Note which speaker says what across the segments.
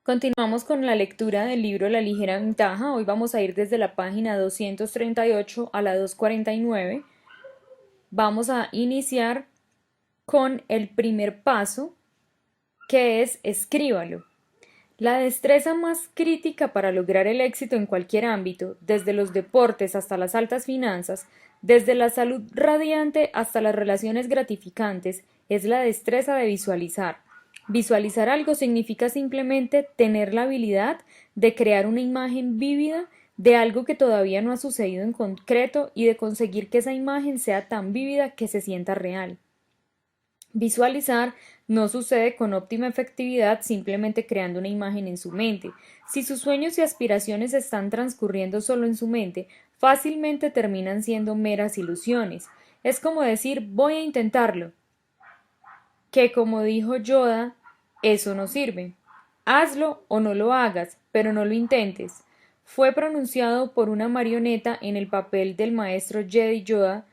Speaker 1: Continuamos con la lectura del libro La ligera ventaja. Hoy vamos a ir desde la página 238 a la 249. Vamos a iniciar con el primer paso, que es escríbalo. La destreza más crítica para lograr el éxito en cualquier ámbito, desde los deportes hasta las altas finanzas, desde la salud radiante hasta las relaciones gratificantes, es la destreza de visualizar. Visualizar algo significa simplemente tener la habilidad de crear una imagen vívida de algo que todavía no ha sucedido en concreto y de conseguir que esa imagen sea tan vívida que se sienta real. Visualizar no sucede con óptima efectividad simplemente creando una imagen en su mente. Si sus sueños y aspiraciones están transcurriendo solo en su mente, fácilmente terminan siendo meras ilusiones. Es como decir voy a intentarlo, que como dijo Yoda, eso no sirve. Hazlo o no lo hagas, pero no lo intentes. Fue pronunciado por una marioneta en el papel del maestro Jedi Yoda,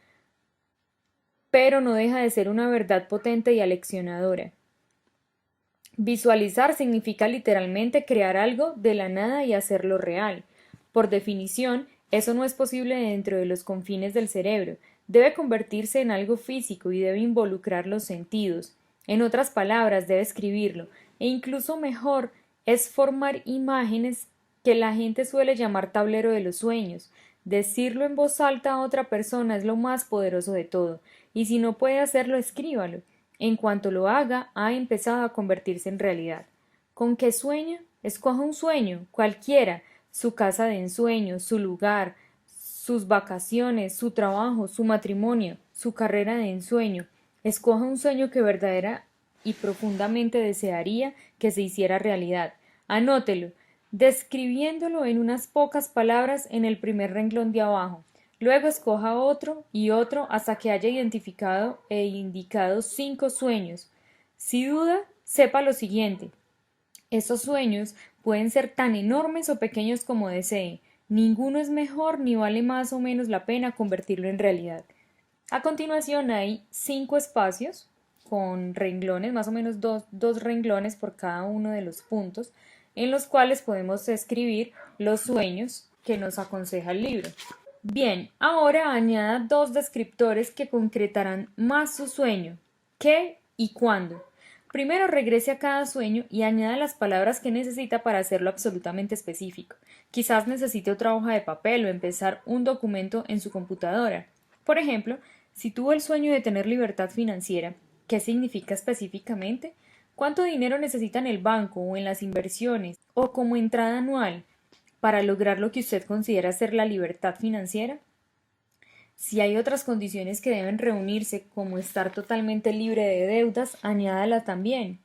Speaker 1: pero no deja de ser una verdad potente y aleccionadora. Visualizar significa literalmente crear algo de la nada y hacerlo real. Por definición, eso no es posible dentro de los confines del cerebro. Debe convertirse en algo físico y debe involucrar los sentidos. En otras palabras, debe escribirlo. E incluso mejor es formar imágenes que la gente suele llamar tablero de los sueños. Decirlo en voz alta a otra persona es lo más poderoso de todo. Y si no puede hacerlo, escríbalo. En cuanto lo haga, ha empezado a convertirse en realidad. ¿Con qué sueña? Escoja un sueño, cualquiera, su casa de ensueño, su lugar, sus vacaciones, su trabajo, su matrimonio, su carrera de ensueño. Escoja un sueño que verdadera y profundamente desearía que se hiciera realidad. Anótelo, describiéndolo en unas pocas palabras en el primer renglón de abajo. Luego escoja otro y otro hasta que haya identificado e indicado 5 sueños. Si duda, sepa lo siguiente. Esos sueños pueden ser tan enormes o pequeños como desee. Ninguno es mejor ni vale más o menos la pena convertirlo en realidad. A continuación hay 5 espacios con renglones, más o menos dos renglones por cada uno de los puntos, en los cuales podemos escribir los sueños que nos aconseja el libro. Bien, ahora añada 2 descriptores que concretarán más su sueño. ¿Qué y cuándo? Primero regrese a cada sueño y añada las palabras que necesita para hacerlo absolutamente específico. Quizás necesite otra hoja de papel o empezar un documento en su computadora. Por ejemplo, si tuvo el sueño de tener libertad financiera, ¿qué significa específicamente? ¿Cuánto dinero necesita en el banco o en las inversiones o como entrada anual para lograr lo que usted considera ser la libertad financiera? Si hay otras condiciones que deben reunirse, como estar totalmente libre de deudas, añádala también.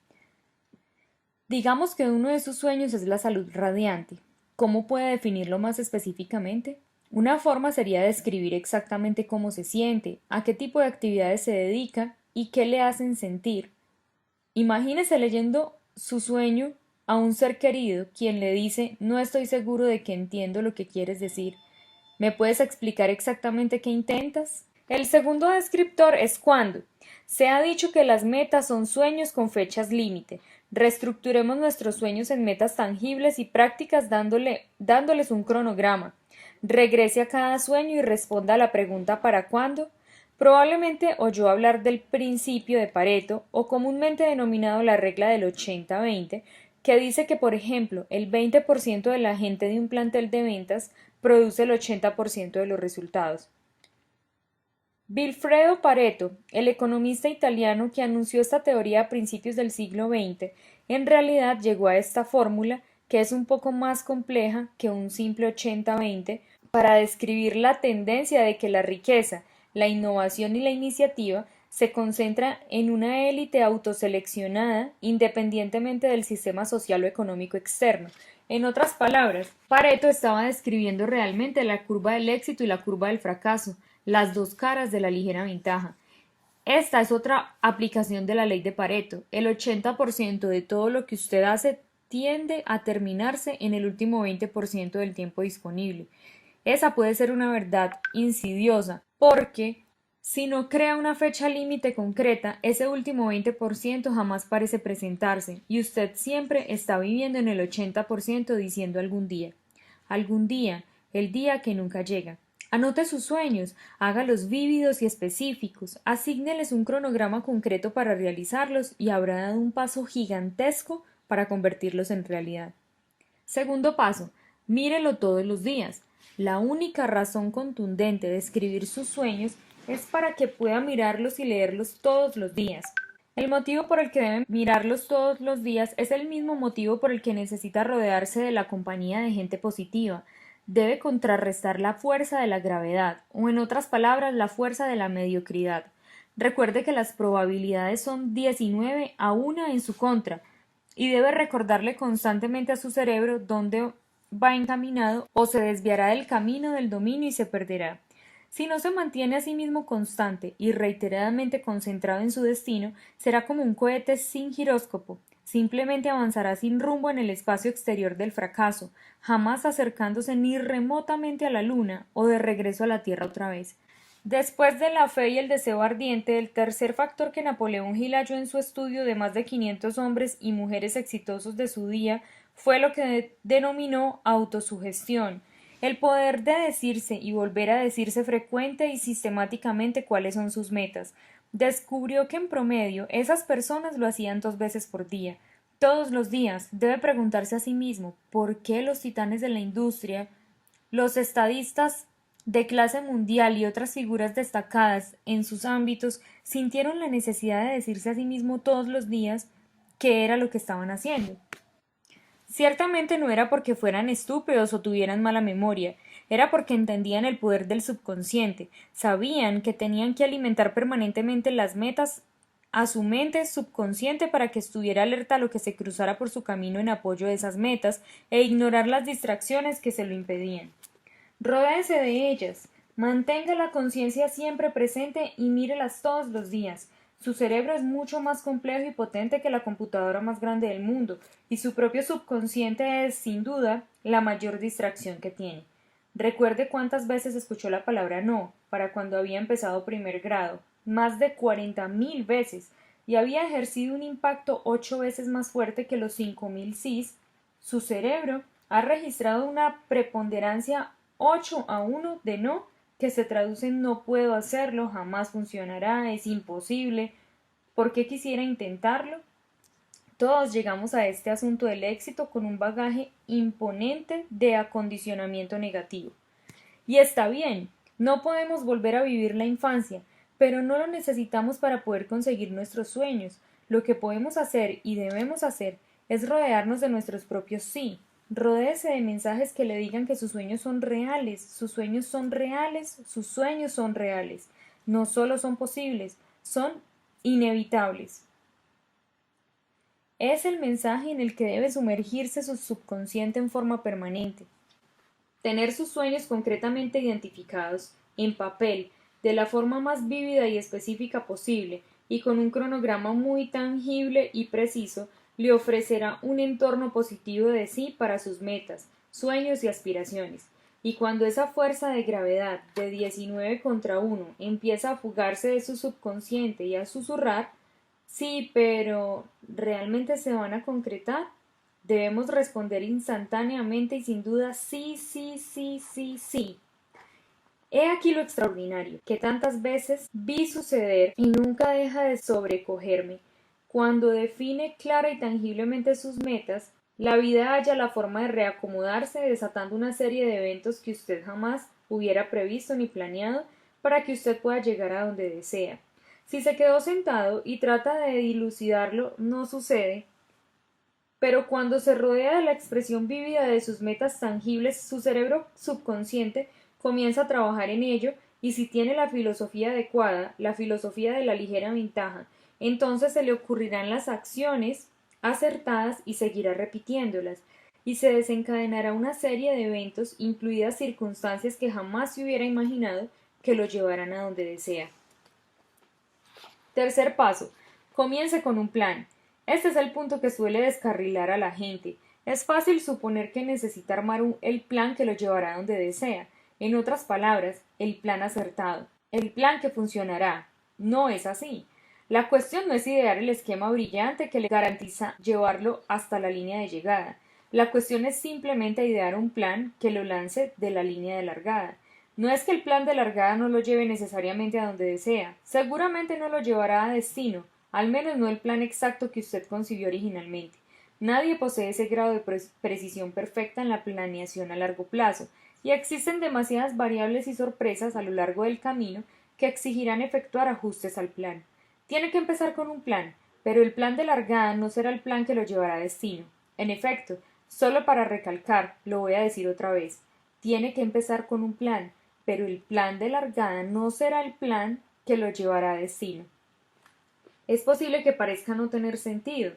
Speaker 1: Digamos que uno de sus sueños es la salud radiante. ¿Cómo puede definirlo más específicamente? Una forma sería describir exactamente cómo se siente, a qué tipo de actividades se dedica y qué le hacen sentir. Imagínese leyendo su sueño a un ser querido, quien le dice no estoy seguro de que entiendo lo que quieres decir. ¿Me puedes explicar exactamente qué intentas? El segundo descriptor es cuándo. Se ha dicho que las metas son sueños con fechas límite. Reestructuremos nuestros sueños en metas tangibles y prácticas dándoles un cronograma. Regrese a cada sueño y responda a la pregunta ¿para cuándo? Probablemente oyó hablar del principio de Pareto, o comúnmente denominado la regla del 80-20, que dice que, por ejemplo, el 20% de la gente de un plantel de ventas produce el 80% de los resultados. Vilfredo Pareto, el economista italiano que anunció esta teoría a principios del siglo XX, en realidad llegó a esta fórmula, que es un poco más compleja que un simple 80-20, para describir la tendencia de que la riqueza, la innovación y la iniciativa se concentra en una élite autoseleccionada independientemente del sistema social o económico externo. En otras palabras, Pareto estaba describiendo realmente la curva del éxito y la curva del fracaso, las dos caras de la ligera ventaja. Esta es otra aplicación de la ley de Pareto. El 80% de todo lo que usted hace tiende a terminarse en el último 20% del tiempo disponible. Esa puede ser una verdad insidiosa, porque Si no crea una fecha límite concreta, ese último 20% jamás parece presentarse, y usted siempre está viviendo en el 80% diciendo algún día, el día que nunca llega. Anote sus sueños, hágalos vívidos y específicos, asígneles un cronograma concreto para realizarlos y habrá dado un paso gigantesco para convertirlos en realidad. Segundo paso, mírelo todos los días. La única razón contundente de escribir sus sueños es para que pueda mirarlos y leerlos todos los días. El motivo por el que debe mirarlos todos los días es el mismo motivo por el que necesita rodearse de la compañía de gente positiva. Debe contrarrestar la fuerza de la gravedad, o en otras palabras, la fuerza de la mediocridad. Recuerde que las probabilidades son 19 a 1 en su contra, y debe recordarle constantemente a su cerebro dónde va encaminado o se desviará del camino del dominio y se perderá. Si no se mantiene a sí mismo constante y reiteradamente concentrado en su destino, será como un cohete sin giróscopo, simplemente avanzará sin rumbo en el espacio exterior del fracaso, jamás acercándose ni remotamente a la luna o de regreso a la Tierra otra vez. Después de la fe y el deseo ardiente, el tercer factor que Napoleón Hill halló en su estudio de más de 500 hombres y mujeres exitosos de su día fue lo que denominó autosugestión, el poder de decirse y volver a decirse frecuente y sistemáticamente cuáles son sus metas. Descubrió que en promedio esas personas lo hacían 2 veces por día. Todos los días debe preguntarse a sí mismo por qué los titanes de la industria, los estadistas de clase mundial y otras figuras destacadas en sus ámbitos sintieron la necesidad de decirse a sí mismo todos los días qué era lo que estaban haciendo. Ciertamente no era porque fueran estúpidos o tuvieran mala memoria, era porque entendían el poder del subconsciente, sabían que tenían que alimentar permanentemente las metas a su mente subconsciente para que estuviera alerta a lo que se cruzara por su camino en apoyo de esas metas e ignorar las distracciones que se lo impedían. Rodéese de ellas, mantenga la conciencia siempre presente y mírelas todos los días. Su cerebro es mucho más complejo y potente que la computadora más grande del mundo, y su propio subconsciente es, sin duda, la mayor distracción que tiene. Recuerde cuántas veces escuchó la palabra no para cuando había empezado primer grado, más de 40.000 veces, y había ejercido un impacto 8 veces más fuerte que los 5.000 sís. Su cerebro ha registrado una preponderancia 8 a 1 de no, que se traduce en no puedo hacerlo, jamás funcionará, es imposible. ¿Por qué quisiera intentarlo? Todos llegamos a este asunto del éxito con un bagaje imponente de acondicionamiento negativo. Y está bien, no podemos volver a vivir la infancia, pero no lo necesitamos para poder conseguir nuestros sueños. Lo que podemos hacer y debemos hacer es rodearnos de nuestros propios sí. Rodéese de mensajes que le digan que sus sueños son reales, sus sueños son reales, sus sueños son reales. No solo son posibles, son inevitables. Es el mensaje en el que debe sumergirse su subconsciente en forma permanente. Tener sus sueños concretamente identificados, en papel, de la forma más vívida y específica posible, y con un cronograma muy tangible y preciso, le ofrecerá un entorno positivo de sí para sus metas, sueños y aspiraciones. Y cuando esa fuerza de gravedad de 19 contra 1 empieza a fugarse de su subconsciente y a susurrar, sí, pero ¿realmente se van a concretar? Debemos responder instantáneamente y sin duda sí, sí, sí, sí, sí. He aquí lo extraordinario, que tantas veces vi suceder y nunca deja de sobrecogerme. Cuando define clara y tangiblemente sus metas, la vida halla la forma de reacomodarse desatando una serie de eventos que usted jamás hubiera previsto ni planeado para que usted pueda llegar a donde desea. Si se quedó sentado y trata de dilucidarlo, no sucede, pero cuando se rodea de la expresión vívida de sus metas tangibles, su cerebro subconsciente comienza a trabajar en ello y si tiene la filosofía adecuada, la filosofía de la ligera ventaja, entonces se le ocurrirán las acciones acertadas y seguirá repitiéndolas, y se desencadenará una serie de eventos, incluidas circunstancias que jamás se hubiera imaginado que lo llevarán a donde desea. Tercer paso. Comience con un plan. Este es el punto que suele descarrilar a la gente. Es fácil suponer que necesita armar el plan que lo llevará a donde desea. En otras palabras, el plan acertado. el plan que funcionará. No es así. La cuestión no es idear el esquema brillante que le garantiza llevarlo hasta la línea de llegada. La cuestión es simplemente idear un plan que lo lance de la línea de largada. No es que el plan de largada no lo lleve necesariamente a donde desea. Seguramente no lo llevará a destino, al menos no el plan exacto que usted concibió originalmente. Nadie posee ese grado de precisión perfecta en la planeación a largo plazo, y existen demasiadas variables y sorpresas a lo largo del camino que exigirán efectuar ajustes al plan. Tiene que empezar con un plan, pero el plan de largada no será el plan que lo llevará a destino. En efecto, solo para recalcar, lo voy a decir otra vez, tiene que empezar con un plan, pero el plan de largada no será el plan que lo llevará a destino. Es posible que parezca no tener sentido.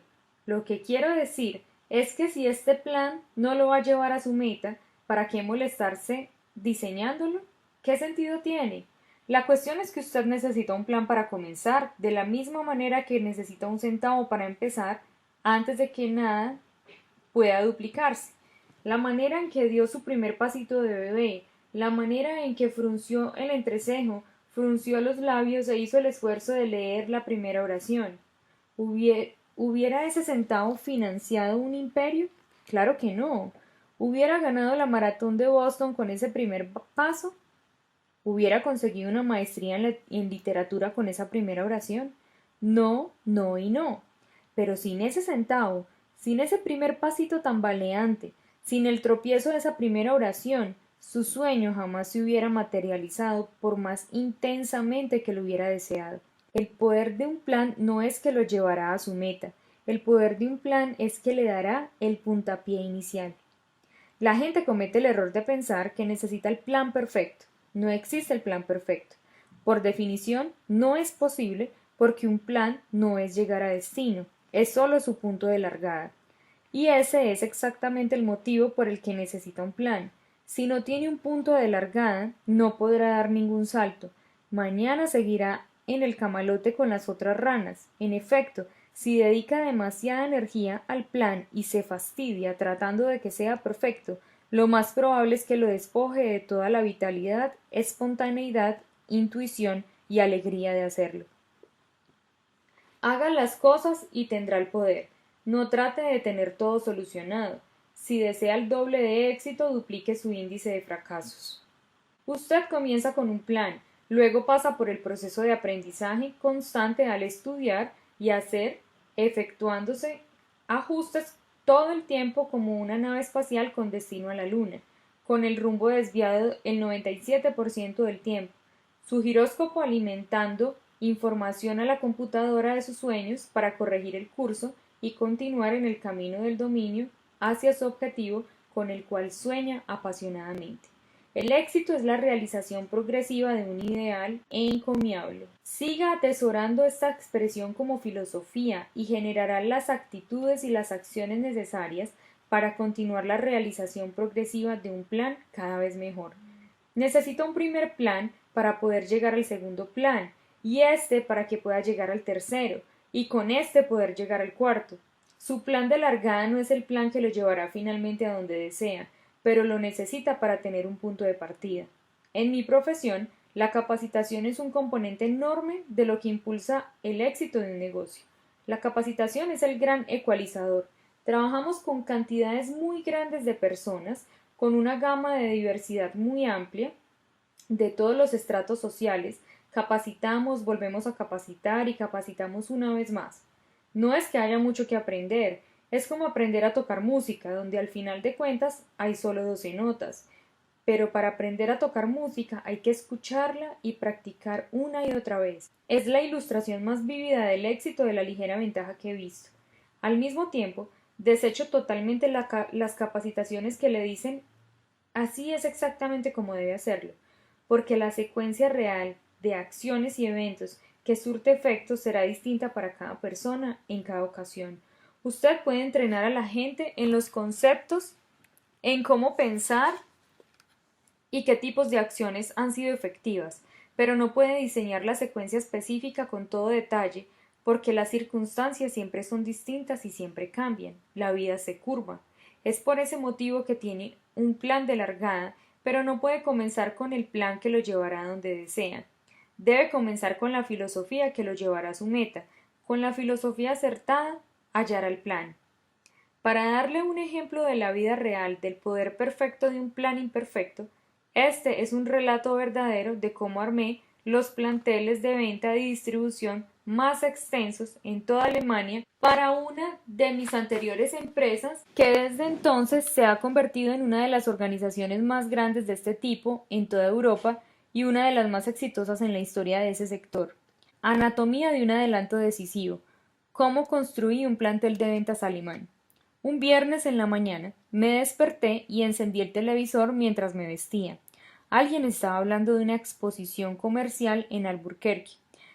Speaker 1: Lo que quiero decir es que si este plan no lo va a llevar a su meta, ¿para qué molestarse diseñándolo? ¿Qué sentido tiene? La cuestión es que usted necesita un plan para comenzar, de la misma manera que necesita un centavo para empezar, antes de que nada pueda duplicarse. La manera en que dio su primer pasito de bebé, la manera en que frunció el entrecejo, frunció los labios e hizo el esfuerzo de leer la primera oración. ¿Hubiera ese centavo financiado un imperio? Claro que no. ¿Hubiera ganado la maratón de Boston con ese primer paso? ¿Hubiera conseguido una maestría en literatura con esa primera oración? No, no y no. Pero sin ese centavo, sin ese primer pasito tambaleante, sin el tropiezo de esa primera oración, su sueño jamás se hubiera materializado por más intensamente que lo hubiera deseado. El poder de un plan no es que lo llevará a su meta, el poder de un plan es que le dará el puntapié inicial. La gente comete el error de pensar que necesita el plan perfecto. No existe el plan perfecto. Por definición, no es posible porque un plan no es llegar a destino, es solo su punto de largada. Y ese es exactamente el motivo por el que necesita un plan. Si no tiene un punto de largada, no podrá dar ningún salto. Mañana seguirá en el camalote con las otras ranas. En efecto, si dedica demasiada energía al plan y se fastidia tratando de que sea perfecto, lo más probable es que lo despoje de toda la vitalidad, espontaneidad, intuición y alegría de hacerlo. Haga las cosas y tendrá el poder. No trate de tener todo solucionado. Si desea el doble de éxito, duplique su índice de fracasos. Usted comienza con un plan, luego pasa por el proceso de aprendizaje constante al estudiar y hacer, efectuándose ajustes todo el tiempo como una nave espacial con destino a la Luna, con el rumbo desviado el 97% del tiempo, su giróscopo alimentando información a la computadora de sus sueños para corregir el curso y continuar en el camino del dominio hacia su objetivo con el cual sueña apasionadamente. El éxito es la realización progresiva de un ideal encomiable. Siga atesorando esta expresión como filosofía y generará las actitudes y las acciones necesarias para continuar la realización progresiva de un plan cada vez mejor. Necesita un primer plan para poder llegar al segundo plan, y este para que pueda llegar al tercero, y con este poder llegar al cuarto. Su plan de largada no es el plan que lo llevará finalmente a donde desea, pero lo necesita para tener un punto de partida. En mi profesión, la capacitación es un componente enorme de lo que impulsa el éxito de un negocio. La capacitación es el gran ecualizador. Trabajamos con cantidades muy grandes de personas, con una gama de diversidad muy amplia, de todos los estratos sociales, capacitamos, volvemos a capacitar y capacitamos una vez más. No es que haya mucho que aprender, es como aprender a tocar música, donde al final de cuentas hay solo 12 notas. Pero para aprender a tocar música hay que escucharla y practicar una y otra vez. Es la ilustración más vívida del éxito de la ligera ventaja que he visto. Al mismo tiempo, desecho totalmente las capacitaciones que le dicen así es exactamente como debe hacerlo, porque la secuencia real de acciones y eventos que surte efectos será distinta para cada persona en cada ocasión. Usted puede entrenar a la gente en los conceptos, en cómo pensar y qué tipos de acciones han sido efectivas, pero no puede diseñar la secuencia específica con todo detalle, porque las circunstancias siempre son distintas y siempre cambian. La vida se curva. Es por ese motivo que tiene un plan de largada, pero no puede comenzar con el plan que lo llevará a donde desea. Debe comenzar con la filosofía que lo llevará a su meta. Con la filosofía acertada, hallará el plan. Para darle un ejemplo de la vida real del poder perfecto de un plan imperfecto, este es un relato verdadero de cómo armé los planteles de venta y distribución más extensos en toda Alemania para una de mis anteriores empresas, que desde entonces se ha convertido en una de las organizaciones más grandes de este tipo en toda Europa y una de las más exitosas en la historia de ese sector. Anatomía de un adelanto decisivo. Cómo construí un plantel de ventas alemán. Un viernes en la mañana me desperté y encendí el televisor mientras me vestía. Alguien estaba hablando de una exposición comercial en Albuquerque.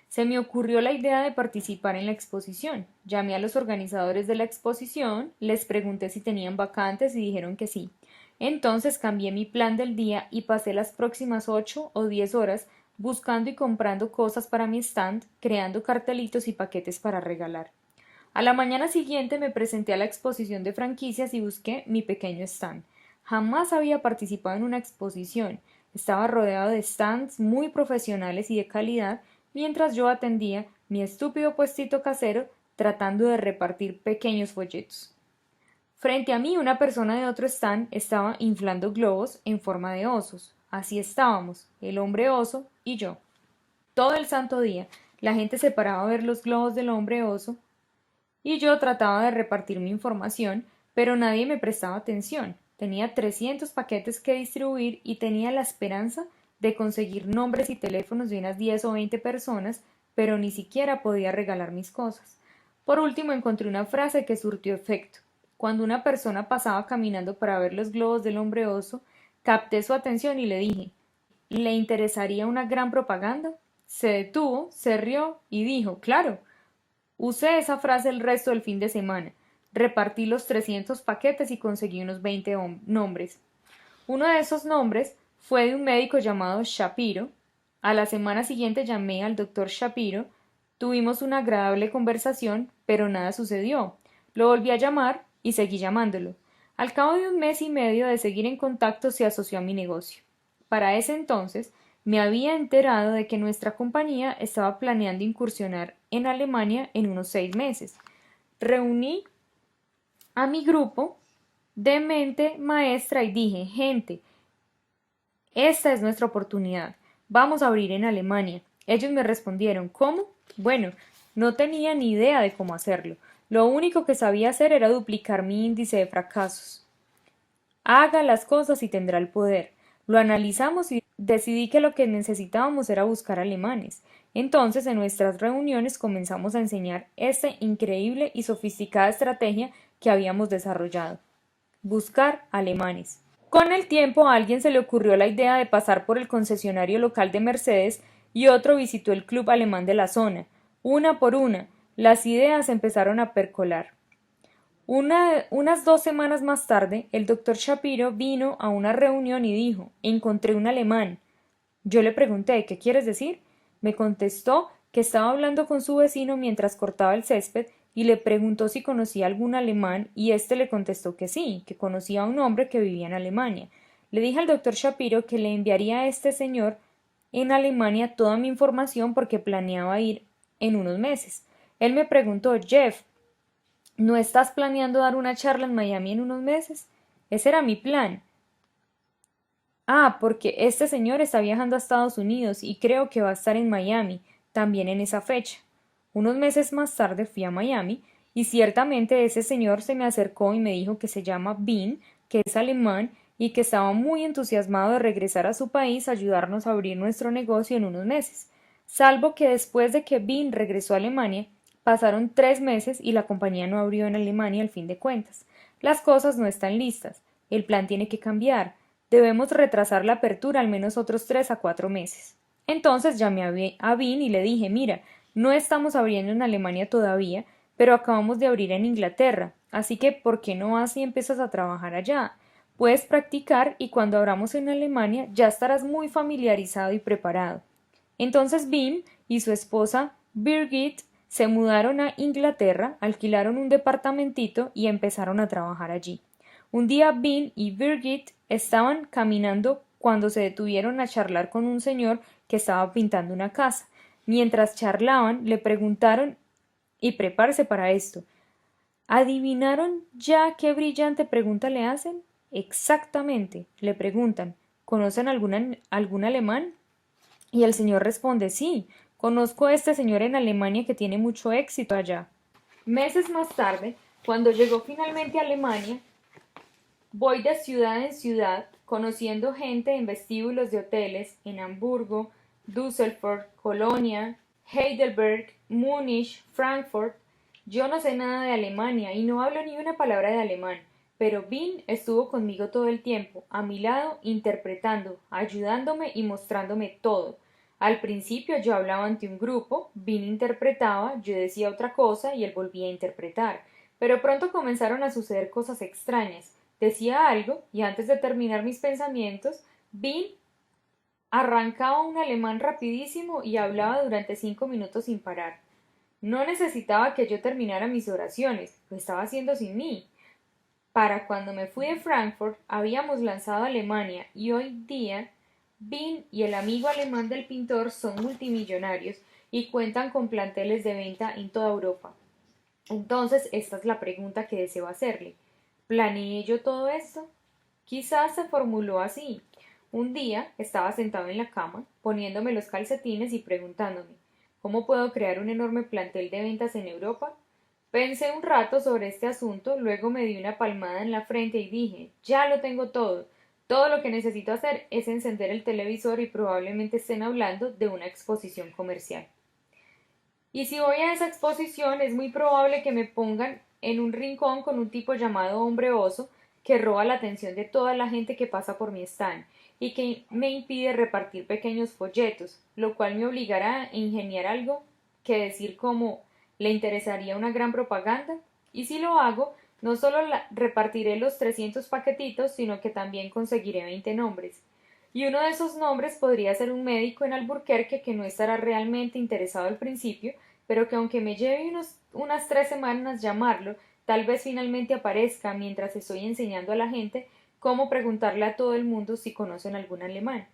Speaker 1: Se me ocurrió la idea de participar en la exposición. Llamé a los organizadores de la exposición, les pregunté si tenían vacantes y dijeron que sí. Entonces cambié mi plan del día y pasé las próximas 8 o 10 horas buscando y comprando cosas para mi stand, creando cartelitos y paquetes para regalar. A la mañana siguiente me presenté a la exposición de franquicias y busqué mi pequeño stand. Jamás había participado en una exposición. Estaba rodeado de stands muy profesionales y de calidad, mientras yo atendía mi estúpido puestito casero tratando de repartir pequeños folletos. Frente a mí una persona de otro stand estaba inflando globos en forma de osos. Así estábamos, el hombre oso y yo. Todo el santo día la gente se paraba a ver los globos del hombre oso y yo trataba de repartir mi información, pero nadie me prestaba atención. Tenía 300 paquetes que distribuir y tenía la esperanza de conseguir nombres y teléfonos de unas 10 o 20 personas, pero ni siquiera podía regalar mis cosas. Por último encontré una frase que surtió efecto. Cuando una persona pasaba caminando para ver los globos del hombre oso, capté su atención y le dije ¿le interesaría una gran propaganda? Se detuvo, se rió y dijo claro. Usé esa frase el resto del fin de semana. Repartí los 300 paquetes y conseguí unos 20 nombres. Uno de esos nombres fue de un médico llamado Shapiro. A la semana siguiente llamé al doctor Shapiro. Tuvimos una agradable conversación, pero nada sucedió. Lo volví a llamar y seguí llamándolo. Al cabo de un mes y medio de seguir en contacto se asoció a mi negocio. Para ese entonces me había enterado de que nuestra compañía estaba planeando incursionar en Alemania en unos 6 meses. Reuní a mi grupo de mente maestra y dije, gente, esta es nuestra oportunidad. Vamos a abrir en Alemania. Ellos me respondieron, ¿cómo? Bueno, no tenía ni idea de cómo hacerlo. Lo único que sabía hacer era duplicar mi índice de fracasos. Haga las cosas y tendrá el poder. Lo analizamos y decidí que lo que necesitábamos era buscar alemanes. Entonces, en nuestras reuniones comenzamos a enseñar esta increíble y sofisticada estrategia que habíamos desarrollado. Buscar alemanes. Con el tiempo a alguien se le ocurrió la idea de pasar por el concesionario local de Mercedes y otro visitó el club alemán de la zona. Una por una, las ideas empezaron a percolar. Unas 2 semanas más tarde, el doctor Shapiro vino a una reunión y dijo, encontré un alemán. Yo le pregunté, ¿qué quieres decir? Me contestó que estaba hablando con su vecino mientras cortaba el césped y le preguntó si conocía algún alemán y éste le contestó que sí, que conocía a un hombre que vivía en Alemania. Le dije al doctor Shapiro que le enviaría a este señor en Alemania toda mi información porque planeaba ir en unos meses. Él me preguntó, Jeff, ¿no estás planeando dar una charla en Miami en unos meses? Ese era mi plan. Ah, porque este señor está viajando a Estados Unidos y creo que va a estar en Miami, también en esa fecha. Unos meses más tarde fui a Miami y ciertamente ese señor se me acercó y me dijo que se llama Bean, que es alemán y que estaba muy entusiasmado de regresar a su país a ayudarnos a abrir nuestro negocio en unos meses. Salvo que después de que Bean regresó a Alemania, pasaron 3 meses y la compañía no abrió en Alemania al fin de cuentas. Las cosas no están listas. El plan tiene que cambiar. Debemos retrasar la apertura al menos otros 3 a 4 meses. Entonces llamé a Bean y le dije, mira, no estamos abriendo en Alemania todavía, pero acabamos de abrir en Inglaterra, así que ¿por qué no vas y empiezas a trabajar allá? Puedes practicar y cuando abramos en Alemania ya estarás muy familiarizado y preparado. Entonces Bean y su esposa Birgit se mudaron a Inglaterra, alquilaron un departamentito y empezaron a trabajar allí. Un día Bean y Birgit estaban caminando cuando se detuvieron a charlar con un señor que estaba pintando una casa. Mientras charlaban, le preguntaron, y prepárese para esto, ¿adivinaron ya qué brillante pregunta le hacen? Exactamente, le preguntan, ¿conocen algún alemán? Y el señor responde, sí, conozco a este señor en Alemania que tiene mucho éxito allá. Meses más tarde, cuando llegó finalmente a Alemania, voy de ciudad en ciudad, conociendo gente en vestíbulos de hoteles en Hamburgo, Düsseldorf, Colonia, Heidelberg, Múnich, Frankfurt. Yo no sé nada de Alemania y no hablo ni una palabra de alemán, pero Bean estuvo conmigo todo el tiempo, a mi lado, interpretando, ayudándome y mostrándome todo. Al principio yo hablaba ante un grupo, Bean interpretaba, yo decía otra cosa y él volvía a interpretar. Pero pronto comenzaron a suceder cosas extrañas. Decía algo y antes de terminar mis pensamientos, Bean arrancaba un alemán rapidísimo y hablaba durante 5 minutos sin parar. No necesitaba que yo terminara mis oraciones, lo estaba haciendo sin mí. Para cuando me fui de Frankfurt habíamos lanzado a Alemania y hoy día Bean y el amigo alemán del pintor son multimillonarios y cuentan con planteles de venta en toda Europa. Entonces, esta es la pregunta que deseo hacerle. ¿Planeé yo todo esto? Quizás se formuló así. Un día estaba sentado en la cama, poniéndome los calcetines y preguntándome ¿cómo puedo crear un enorme plantel de ventas en Europa? Pensé un rato sobre este asunto, luego me di una palmada en la frente y dije ya lo tengo todo. Todo lo que necesito hacer es encender el televisor y probablemente estén hablando de una exposición comercial. Y si voy a esa exposición es muy probable que me pongan en un rincón con un tipo llamado hombre oso que roba la atención de toda la gente que pasa por mi stand y que me impide repartir pequeños folletos, lo cual me obligará a ingeniar algo que decir como ¿le interesaría una gran propaganda? Y si lo hago, no solo repartiré los 300 paquetitos, sino que también conseguiré 20 nombres. Y uno de esos nombres podría ser un médico en Alburquerque que no estará realmente interesado al principio, pero que aunque me lleve unas 3 semanas llamarlo, tal vez finalmente aparezca mientras estoy enseñando a la gente cómo preguntarle a todo el mundo si conocen algún alemán.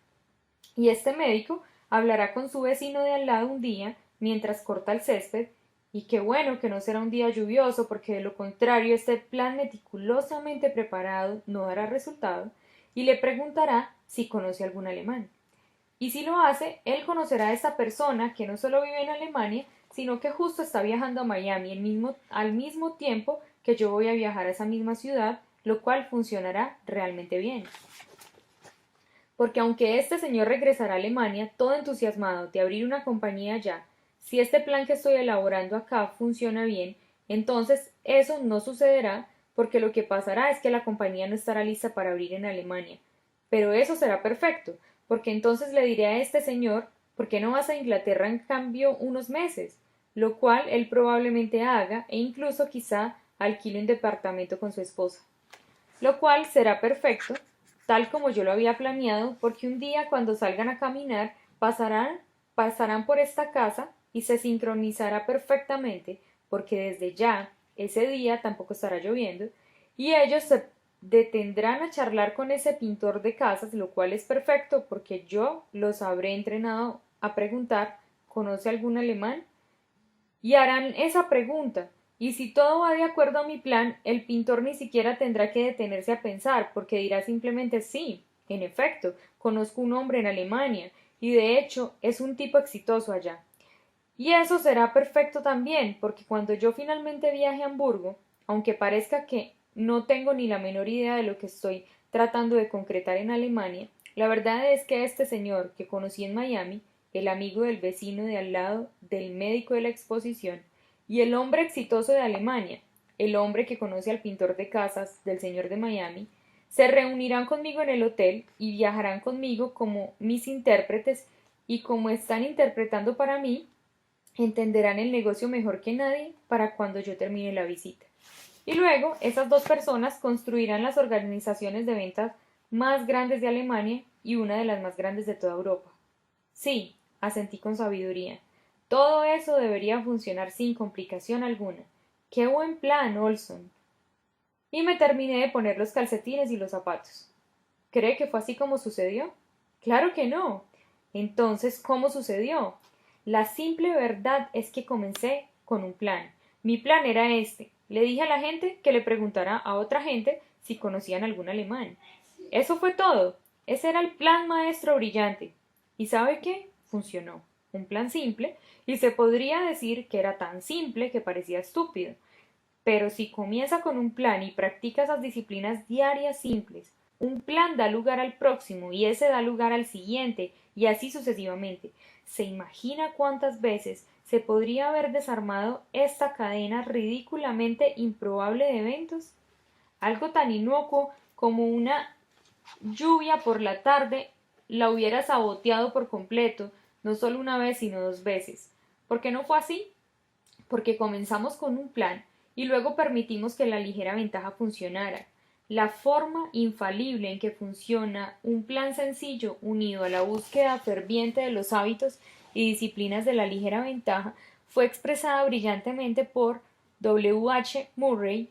Speaker 1: Y este médico hablará con su vecino de al lado un día mientras corta el césped, y qué bueno que no será un día lluvioso, porque de lo contrario este plan meticulosamente preparado no dará resultado, y le preguntará si conoce algún alemán. Y si lo hace, él conocerá a esta persona que no solo vive en Alemania, sino que justo está viajando a Miami al mismo tiempo que yo voy a viajar a esa misma ciudad, lo cual funcionará realmente bien. Porque aunque este señor regresará a Alemania todo entusiasmado de abrir una compañía allá, si este plan que estoy elaborando acá funciona bien, entonces eso no sucederá porque lo que pasará es que la compañía no estará lista para abrir en Alemania. Pero eso será perfecto, porque entonces le diré a este señor, ¿por qué no vas a Inglaterra en cambio unos meses? Lo cual él probablemente haga e incluso quizá alquile un departamento con su esposa. Lo cual será perfecto, tal como yo lo había planeado, porque un día cuando salgan a caminar pasarán por esta casa y se sincronizará perfectamente, porque desde ya, ese día tampoco estará lloviendo, y ellos se detendrán a charlar con ese pintor de casas, lo cual es perfecto porque yo los habré entrenado a preguntar ¿conoce algún alemán? Y harán esa pregunta, y si todo va de acuerdo a mi plan, el pintor ni siquiera tendrá que detenerse a pensar, porque dirá simplemente sí, en efecto, conozco un hombre en Alemania, y de hecho es un tipo exitoso allá. Y eso será perfecto también, porque cuando yo finalmente viaje a Hamburgo, aunque parezca que no tengo ni la menor idea de lo que estoy tratando de concretar en Alemania, la verdad es que este señor que conocí en Miami, el amigo del vecino de al lado del médico de la exposición, y el hombre exitoso de Alemania, el hombre que conoce al pintor de casas del señor de Miami, se reunirán conmigo en el hotel y viajarán conmigo como mis intérpretes, y como están interpretando para mí, entenderán el negocio mejor que nadie para cuando yo termine la visita. Y luego esas dos personas construirán las organizaciones de ventas más grandes de Alemania y una de las más grandes de toda Europa. Sí, asentí con sabiduría. Todo eso debería funcionar sin complicación alguna. ¡Qué buen plan, Olson! Y me terminé de poner los calcetines y los zapatos. ¿Cree que fue así como sucedió? Claro que no. Entonces, ¿cómo sucedió? La simple verdad es que comencé con un plan. Mi plan era este. Le dije a la gente que le preguntara a otra gente si conocían algún alemán. Eso fue todo. Ese era el plan maestro brillante. ¿Y sabe qué? Funcionó. Un plan simple, y se podría decir que era tan simple que parecía estúpido. Pero si comienza con un plan y practica esas disciplinas diarias simples, un plan da lugar al próximo y ese da lugar al siguiente y así sucesivamente. ¿Se imagina cuántas veces se podría haber desarmado esta cadena ridículamente improbable de eventos? Algo tan inocuo como una lluvia por la tarde la hubiera saboteado por completo, no solo una vez, sino dos veces. ¿Por qué no fue así? Porque comenzamos con un plan y luego permitimos que la ligera ventaja funcionara. La forma infalible en que funciona un plan sencillo unido a la búsqueda ferviente de los hábitos y disciplinas de la ligera ventaja fue expresada brillantemente por W. H. Murray,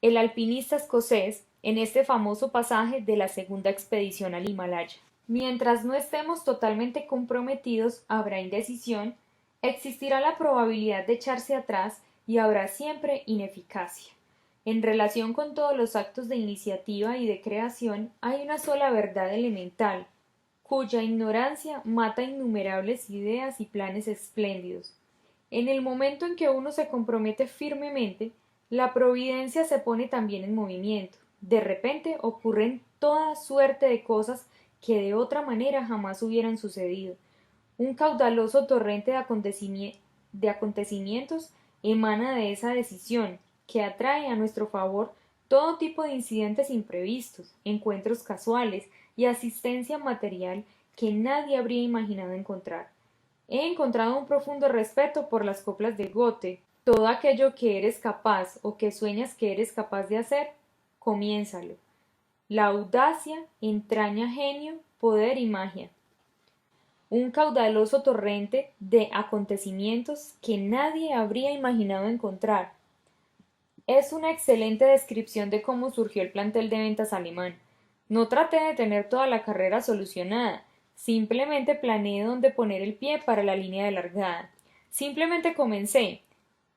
Speaker 1: el alpinista escocés, en este famoso pasaje de la segunda expedición al Himalaya. Mientras no estemos totalmente comprometidos, habrá indecisión, existirá la probabilidad de echarse atrás y habrá siempre ineficacia. En relación con todos los actos de iniciativa y de creación hay una sola verdad elemental, cuya ignorancia mata innumerables ideas y planes espléndidos. En el momento en que uno se compromete firmemente, la providencia se pone también en movimiento. De repente ocurren toda suerte de cosas que de otra manera jamás hubieran sucedido. Un caudaloso torrente de acontecimientos emana de esa decisión, que atrae a nuestro favor todo tipo de incidentes imprevistos, encuentros casuales y asistencia material que nadie habría imaginado encontrar. He encontrado un profundo respeto por las coplas de Goethe. Todo aquello que eres capaz o que sueñas que eres capaz de hacer, comiénzalo. La audacia entraña genio, poder y magia. Un caudaloso torrente de acontecimientos que nadie habría imaginado encontrar. Es una excelente descripción de cómo surgió el plantel de ventas alemán. No traté de tener toda la carrera solucionada, simplemente planeé dónde poner el pie para la línea de largada. Simplemente comencé.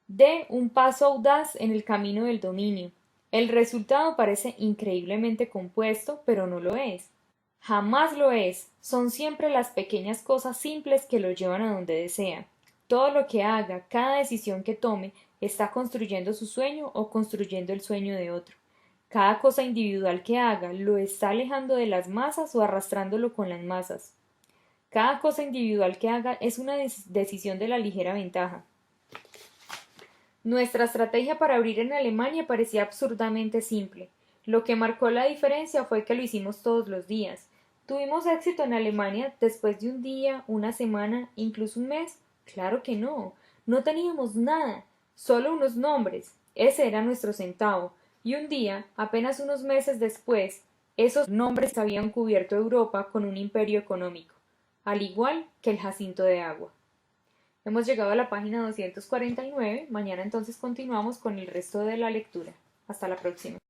Speaker 1: Dé un paso audaz en el camino del dominio. El resultado parece increíblemente compuesto, pero no lo es. Jamás lo es. Son siempre las pequeñas cosas simples que lo llevan a donde desea. Todo lo que haga, cada decisión que tome, está construyendo su sueño o construyendo el sueño de otro. Cada cosa individual que haga lo está alejando de las masas o arrastrándolo con las masas. Cada cosa individual que haga es una decisión de la ligera ventaja. Nuestra estrategia para abrir en Alemania parecía absurdamente simple. Lo que marcó la diferencia fue que lo hicimos todos los días. ¿Tuvimos éxito en Alemania después de un día, una semana, incluso un mes? Claro que no. No teníamos nada, solo unos nombres. Ese era nuestro centavo. Y un día, apenas unos meses después, esos nombres habían cubierto Europa con un imperio económico, al igual que el jacinto de agua. Hemos llegado a la página 249. Mañana entonces continuamos con el resto de la lectura. Hasta la próxima.